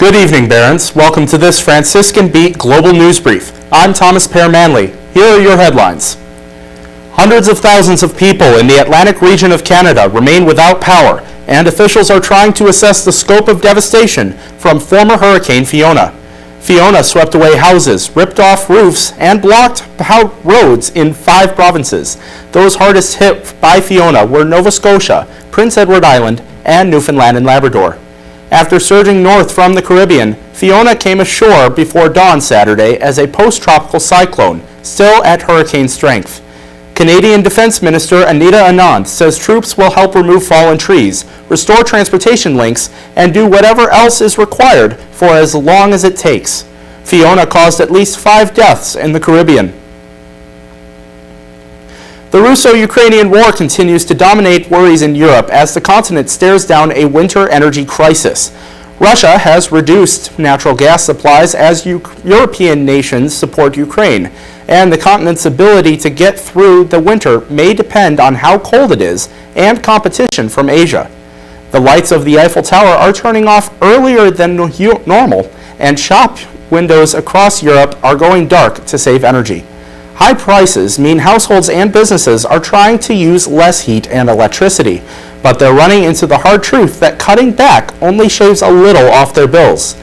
Good evening, Barons. Welcome to this Franciscan Beat Global News Brief. I'm Thomas Pear-Manley. Here are your headlines. Hundreds of thousands of people in the Atlantic region of Canada remain without power, and officials are trying to assess the scope of devastation from former Hurricane Fiona. Fiona swept away houses, ripped off roofs, and blocked roads in 5 provinces. Those hardest hit by Fiona were Nova Scotia, Prince Edward Island, and Newfoundland and Labrador. After surging north from the Caribbean, Fiona came ashore before dawn Saturday as a post-tropical cyclone, still at hurricane strength. Canadian Defense Minister Anita Anand says troops will help remove fallen trees, restore transportation links, and do whatever else is required for as long as it takes. Fiona caused at least 5 deaths in the Caribbean. The Russo-Ukrainian war continues to dominate worries in Europe as the continent stares down a winter energy crisis. Russia has reduced natural gas supplies as European nations support Ukraine, and the continent's ability to get through the winter may depend on how cold it is and competition from Asia. The lights of the Eiffel Tower are turning off earlier than normal, and shop windows across Europe are going dark to save energy. High prices mean households and businesses are trying to use less heat and electricity, but they're running into the hard truth that cutting back only shaves a little off their bills.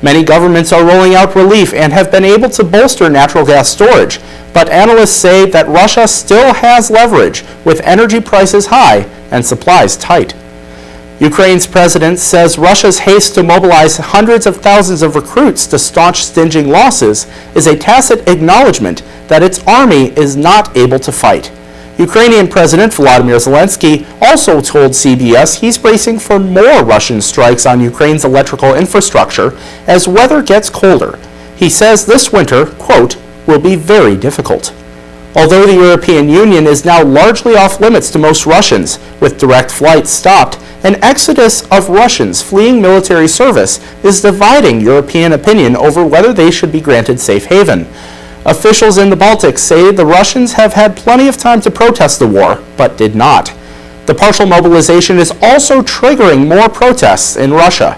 Many governments are rolling out relief and have been able to bolster natural gas storage, but analysts say that Russia still has leverage with energy prices high and supplies tight. Ukraine's president says Russia's haste to mobilize hundreds of thousands of recruits to staunch stinging losses is a tacit acknowledgement that its army is not able to fight. Ukrainian President Volodymyr Zelensky also told CBS he's bracing for more Russian strikes on Ukraine's electrical infrastructure as weather gets colder. He says this winter, quote, will be very difficult. Although the European Union is now largely off limits to most Russians, with direct flights stopped, an exodus of Russians fleeing military service is dividing European opinion over whether they should be granted safe haven. Officials in the Baltics say the Russians have had plenty of time to protest the war, but did not. The partial mobilization is also triggering more protests in Russia.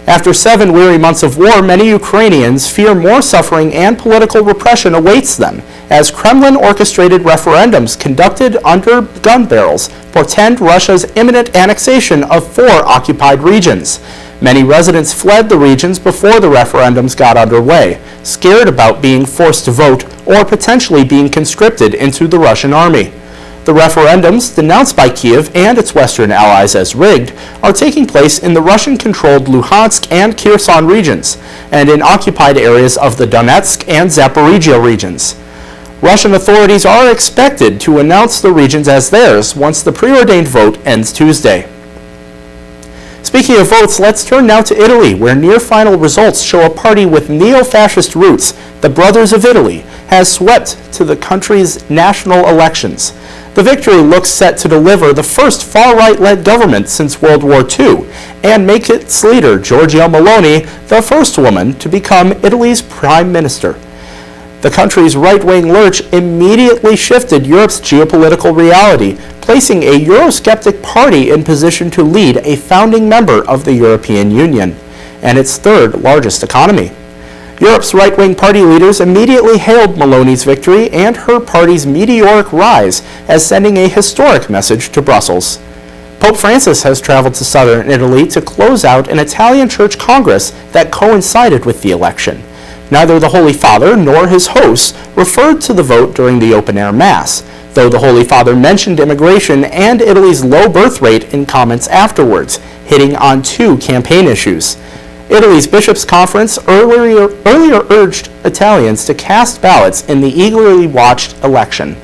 After 7 weary months of war, many Ukrainians fear more suffering and political repression awaits them, as Kremlin-orchestrated referendums conducted under gun barrels portend Russia's imminent annexation of 4 occupied regions. Many residents fled the regions before the referendums got underway, scared about being forced to vote or potentially being conscripted into the Russian army. The referendums, denounced by Kiev and its Western allies as rigged, are taking place in the Russian-controlled Luhansk and Kherson regions, and in occupied areas of the Donetsk and Zaporizhia regions. Russian authorities are expected to announce the regions as theirs once the preordained vote ends Tuesday. Speaking of votes, let's turn now to Italy, where near-final results show a party with neo-fascist roots, the Brothers of Italy, has swept to the country's national elections. The victory looks set to deliver the first far-right-led government since World War II and make its leader, Giorgia Meloni, the first woman to become Italy's prime minister. The country's right-wing lurch immediately shifted Europe's geopolitical reality, placing a Eurosceptic party in position to lead a founding member of the European Union and its 3rd largest economy. Europe's right-wing party leaders immediately hailed Meloni's victory and her party's meteoric rise as sending a historic message to Brussels. Pope Francis has traveled to southern Italy to close out an Italian church congress that coincided with the election. Neither the Holy Father nor his hosts referred to the vote during the open-air Mass, though the Holy Father mentioned immigration and Italy's low birth rate in comments afterwards, hitting on 2 campaign issues. Italy's Bishops' Conference earlier urged Italians to cast ballots in the eagerly watched election.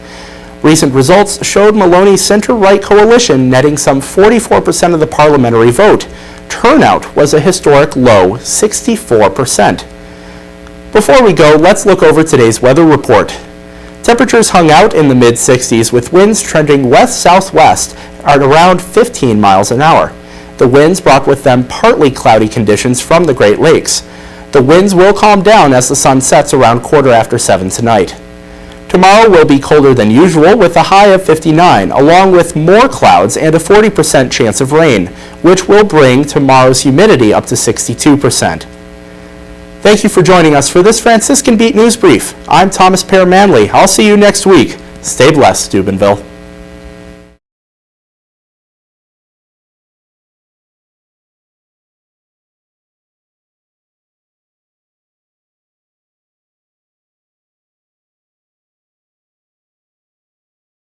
Recent results showed Meloni's center-right coalition netting some 44% of the parliamentary vote. Turnout was a historic low 64%. Before we go, let's look over today's weather report. Temperatures hung out in the mid-60s with winds trending west-southwest at around 15 miles an hour. The winds brought with them partly cloudy conditions from the Great Lakes. The winds will calm down as the sun sets around 7:15 tonight. Tomorrow will be colder than usual with a high of 59, along with more clouds and a 40% chance of rain, which will bring tomorrow's humidity up to 62%. Thank you for joining us for this Franciscan Beat News Brief. I'm Thomas Pear Manley. I'll see you next week. Stay blessed, Steubenville.